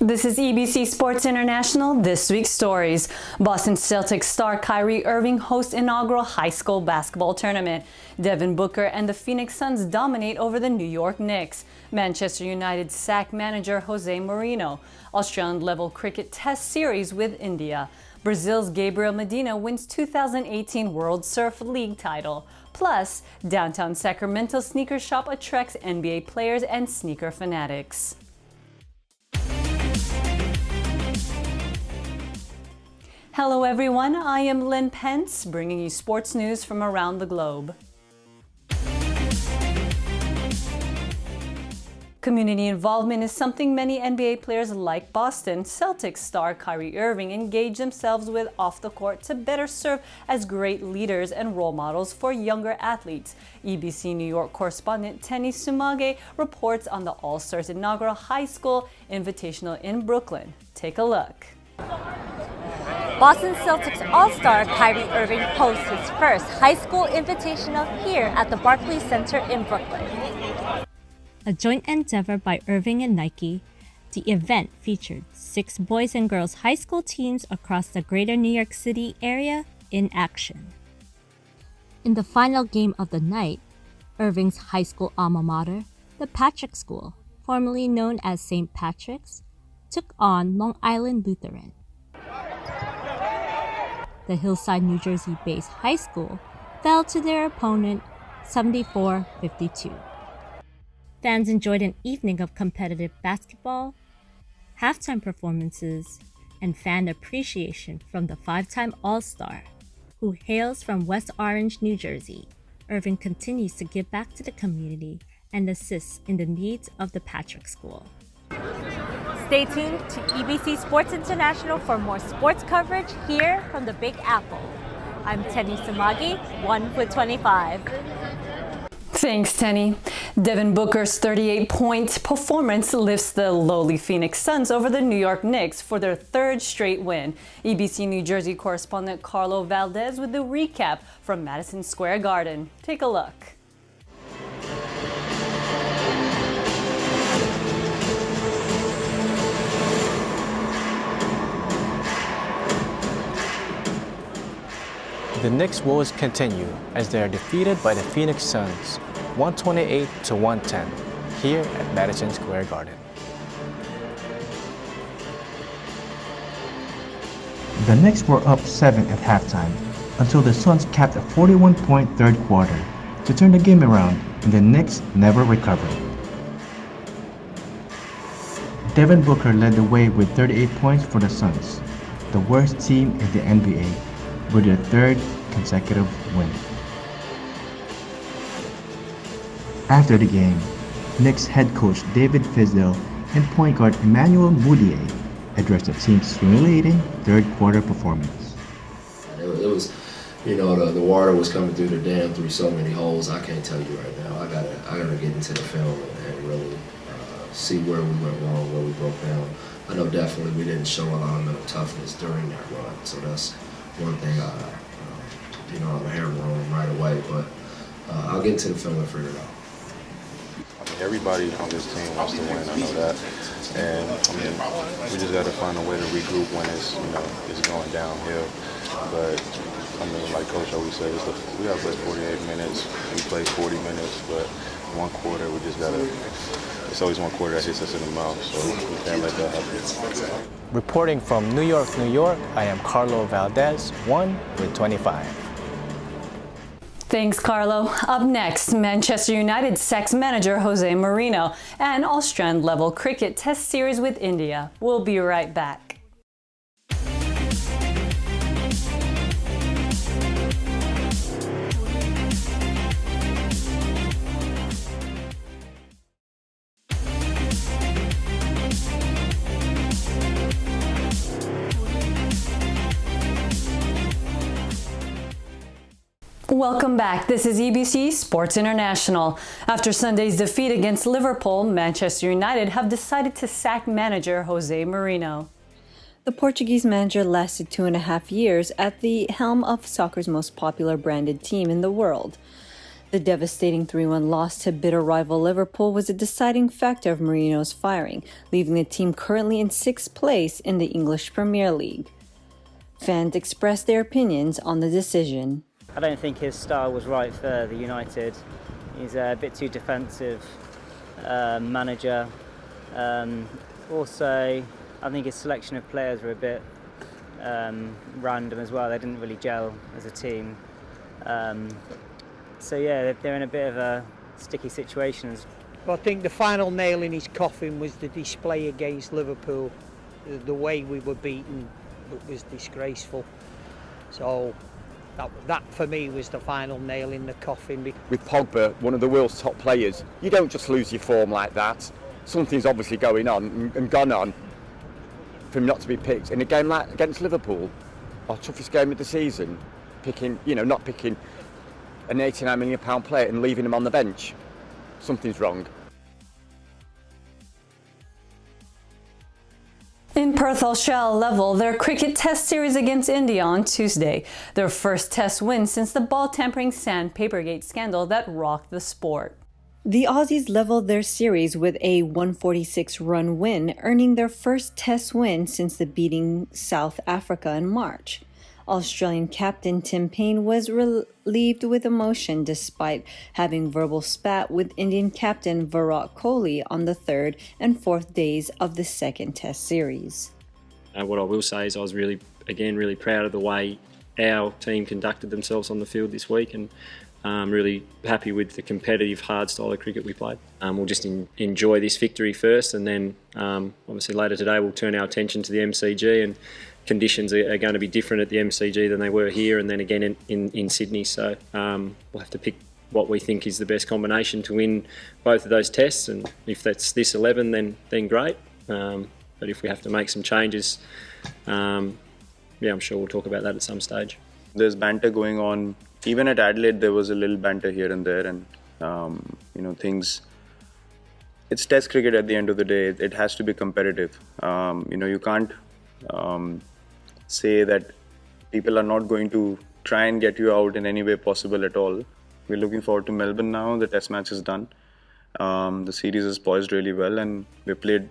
This is EBC Sports International, this week's stories. Boston Celtics star Kyrie Irving hosts inaugural high school basketball tournament. Devin Booker and the Phoenix Suns dominate over the New York Knicks. Manchester United sack manager Jose Mourinho. Australian level cricket test series with India. Brazil's Gabriel Medina wins 2018 World Surf League title. Plus, downtown Sacramento sneaker shop attracts NBA players and sneaker fanatics. Hello everyone, I am Lynn Pence, bringing you sports news from around the globe. Community involvement is something many NBA players like Boston Celtics star Kyrie Irving engage themselves with off the court to better serve as great leaders and role models for younger athletes. EBC New York correspondent TENNIE SUMAGUE reports on the All-Stars inaugural high school invitational in Brooklyn. Take a look. Boston Celtics All-Star Kyrie Irving hosts his first high school invitational here at the Barclays Center in Brooklyn. A joint endeavor by Irving and Nike, the event featured 6 boys and girls high school teams across the greater New York City area in action. In the final game of the night, Irving's high school alma mater, the Patrick School, formerly known as St. Patrick's, took on Long Island Lutheran. The Hillside, New Jersey-based high school fell to their opponent 74-52. Fans enjoyed an evening of competitive basketball, halftime performances, and fan appreciation from the 5-time All-Star, who hails from West Orange, New Jersey. Irving continues to give back to the community and assists in the needs of the Patrick School. Stay tuned to EBC Sports International for more sports coverage here from the Big Apple. I'm TENNIE SUMAGUE, 1 with 25. Thanks, TENNIE. Devin Booker's 38-point performance lifts the lowly Phoenix Suns over the New York Knicks for their 3rd straight win. EBC New Jersey correspondent Carlo Valdez with the recap from Madison Square Garden. Take a look. The Knicks' woes continue as they are defeated by the Phoenix Suns, 128-110, here at Madison Square Garden. The Knicks were up 7 at halftime until the Suns capped a 41-point third quarter to turn the game around, and the Knicks never recovered. Devin Booker led the way with 38 points for the Suns, the worst team in the NBA, with their 3rd consecutive win. After the game, Knicks head coach David Fizdale and point guard Emmanuel Mudiay addressed the team's humiliating third quarter performance. It was, the water was coming through the dam through so many holes. I can't tell you right now. I gotta get into the film and really see where we went wrong, where we broke down. I know definitely we didn't show a lot of mental toughness during that run, so that's one thing I'm a hammer on right away, but I'll get into the film and figure it out. Everybody on this team wants to win, I know that. And we just got to find a way to regroup when it's going downhill. But like Coach always says, we got to play 48 minutes. We play 40 minutes, but one quarter we just got to. It's always one quarter that hits us in the mouth, so we can't let that happen. Reporting from New York, New York, I am Carlo Valdez, 1 with 25. Thanks, Carlo. Up next, Manchester United sacks manager Jose Mourinho and Australian level cricket test series with India. We'll be right back. Welcome back. This is EBC Sports International. After Sunday's defeat against Liverpool, Manchester United have decided to sack manager Jose Mourinho. The Portuguese manager lasted 2.5 years at the helm of soccer's most popular branded team in the world. The devastating 3-1 loss to bitter rival Liverpool was a deciding factor of Mourinho's firing, leaving the team currently in 6th place in the English Premier League. Fans expressed their opinions on the decision. I don't think his style was right for the United. He's a bit too defensive manager. Also, I think his selection of players were a bit random as well. They didn't really gel as a team. So yeah, they're in a bit of a sticky situation. I think the final nail in his coffin was the display against Liverpool. The way we were beaten was disgraceful. So that for me was the final nail in the coffin. With Pogba, one of the world's top players, you don't just lose your form like that. Something's obviously going on and gone on for him not to be picked. In a game like against Liverpool, our toughest game of the season, not picking an £89 million player and leaving him on the bench. Something's wrong. In Perth, Australia level their cricket test series against India on Tuesday, their first test win since the ball tampering sandpapergate scandal that rocked the sport. The Aussies leveled their series with a 146-run win, earning their first test win since the beating South Africa in March. Australian captain Tim Paine was relieved with emotion despite having verbal spat with Indian captain Virat Kohli on the 3rd and 4th days of the second test series. What I will say is I was really proud of the way our team conducted themselves on the field this week, and really happy with the competitive, hard style of cricket we played. We'll just enjoy this victory first, and then obviously later today we'll turn our attention to the MCG, and conditions are going to be different at the MCG than they were here, and then again in Sydney. So we'll have to pick what we think is the best combination to win both of those tests, and if that's this 11, then great. But if we have to make some changes, I'm sure we'll talk about that at some stage. There's banter going on. Even at Adelaide, there was a little banter here and there, and things. It's Test cricket at the end of the day. It has to be competitive. You can't say that people are not going to try and get you out in any way possible at all. We're looking forward to Melbourne now. The Test match is done. The series is poised really well, and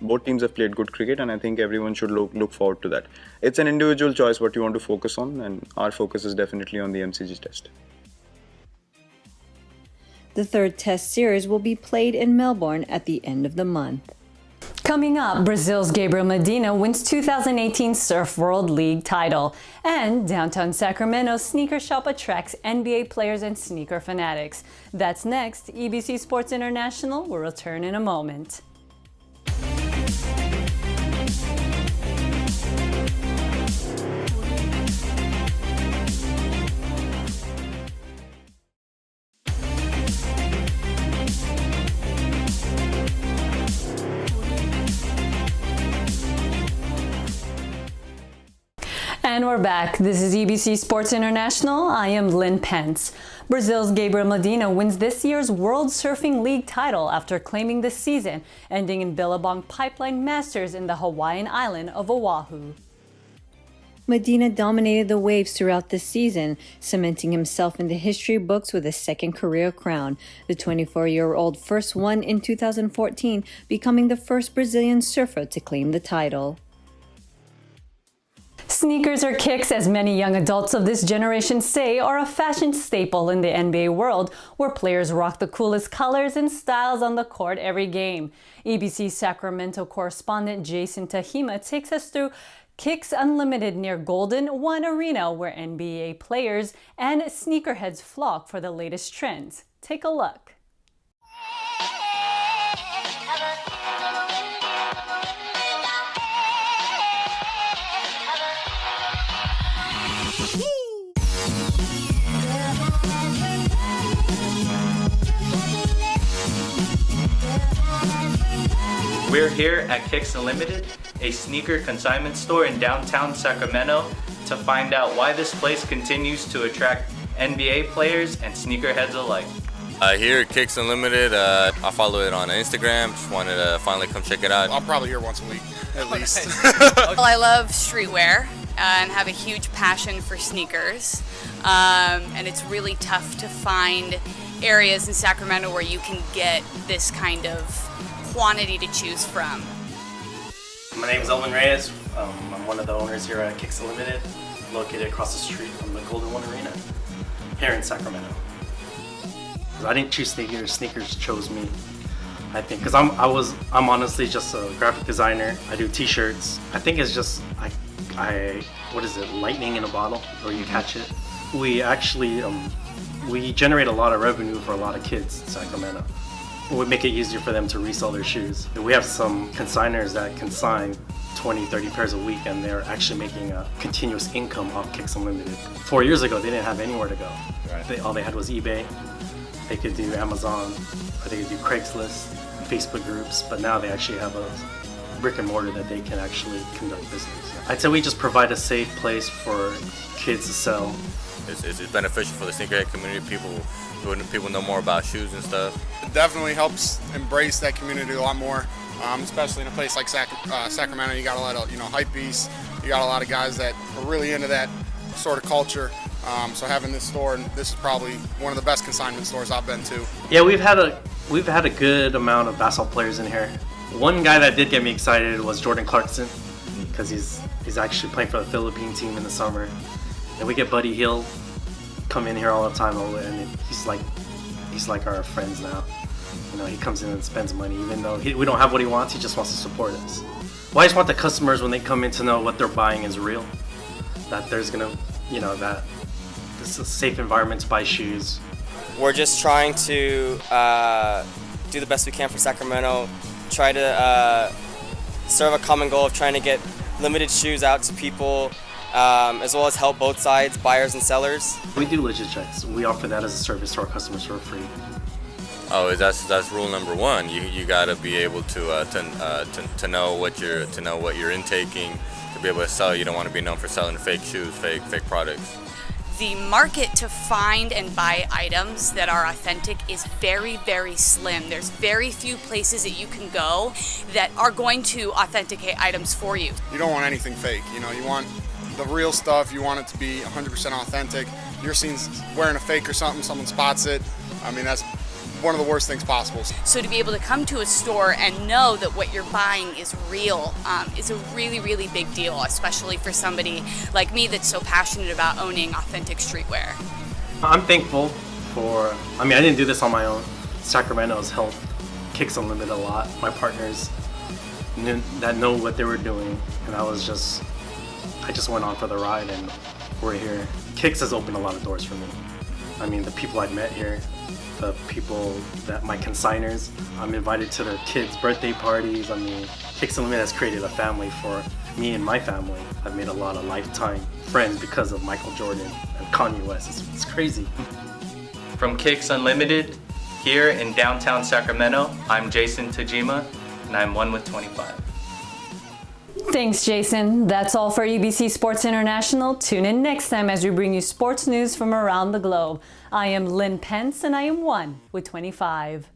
both teams have played good cricket, and I think everyone should look forward to that. It's an individual choice what you want to focus on, and our focus is definitely on the MCG test. The third test series will be played in Melbourne at the end of the month. Coming up, Brazil's GABRIEL Medina wins 2018 Surf World League title. And downtown Sacramento's sneaker shop attracts NBA players and sneaker fanatics. That's next. EBC Sports International will return in a moment. And we're back. This is EBC Sports International. I am Lynn Pence. Brazil's GABRIEL Medina wins this year's World Surfing League title after claiming the season, ending in Billabong Pipeline Masters in the Hawaiian island of Oahu. Medina dominated the waves throughout the season, cementing himself in the history books with a second career crown. The 24-year-old first won in 2014, becoming the first Brazilian surfer to claim the title. Sneakers or kicks, as many young adults of this generation say, are a fashion staple in the NBA world, where players rock the coolest colors and styles on the court every game. EBC Sacramento correspondent Jason Tahima takes us through Kicks Unlimited near Golden One Arena, where NBA players and sneakerheads flock for the latest trends. Take a look. We're here at Kicks Unlimited, a sneaker consignment store in downtown Sacramento, to find out why this place continues to attract NBA players and sneakerheads alike. Here at Kicks Unlimited, I follow it on Instagram. Just wanted to finally come check it out. I'm probably here once a week, at least. Well, I love streetwear and have a huge passion for sneakers. And it's really tough to find areas in Sacramento where you can get this kind of quantity to choose from. My name is Elvin Reyes. I'm one of the owners here at Kicks Unlimited, located across the street from the Golden One Arena here in Sacramento. I didn't choose sneakers, sneakers chose me. I think because I'm honestly just a graphic designer. I do t-shirts. I think it's just what is it, lightning in a bottle, or you catch it. We actually we generate a lot of revenue for a lot of kids in Sacramento. We make it easier for them to resell their shoes. We have some consigners that consign 20, 30 pairs a week, and they're actually making a continuous income off Kicks Unlimited. 4 years ago, they didn't have anywhere to go. Right. All they had was eBay. They could do Amazon, or they could do Craigslist, Facebook groups, but now they actually have a brick and mortar that they can actually conduct business. I'd say we just provide a safe place for kids to sell. It's beneficial for the sneakerhead community. People know more about shoes and stuff. It definitely helps embrace that community a lot more, especially in a place like Sacramento. You got a lot of hype beasts. You got a lot of guys that are really into that sort of culture. So having this store, and this is probably one of the best consignment stores I've been to. Yeah, we've had a good amount of basketball players in here. One guy that did get me excited was Jordan Clarkson, because he's actually playing for the Philippine team in the summer. And we get Buddy Hill come in here all the time, and he's like our friends now. He comes in and spends money, even though we don't have what he wants. He just wants to support us. Well, I just want the customers, when they come in, to know what they're buying is real. That there's gonna, that this is a safe environment to buy shoes. We're just trying to do the best we can for Sacramento. Try to serve a common goal of trying to get limited shoes out to people, as well as help both sides, buyers and sellers. We do legit checks. We offer that as a service to our customers for free. Oh, that's rule number one. You gotta be able to know what you're intaking, to be able to sell. You don't want to be known for selling fake shoes, fake products. The market to find and buy items that are authentic is very, very slim. There's very few places that you can go that are going to authenticate items for you. You don't want anything fake. You want the real stuff. You want it to be 100% authentic. You're seen wearing a fake or something, someone spots it. I mean, that's one of the worst things possible. So to be able to come to a store and know that what you're buying is real is a really, really big deal, especially for somebody like me that's so passionate about owning authentic streetwear. I'm thankful for, I didn't do this on my own. Sacramento has helped Kicks Unlimited a lot. My partners that know what they were doing, and I just went on for the ride, and we're here. Kicks has opened a lot of doors for me. The people I've met here, the people that my consigners, I'm invited to their kids' birthday parties. Kicks Unlimited has created a family for me and my family. I've made a lot of lifetime friends because of Michael Jordan and Kanye West. It's crazy. From Kicks Unlimited, here in downtown Sacramento, I'm Jason Tajima, and I'm 1 with 25. Thanks, Jason. That's all for EBC Sports International. Tune in next time as we bring you sports news from around the globe. I am Lynn Pence, and I am 1 with 25.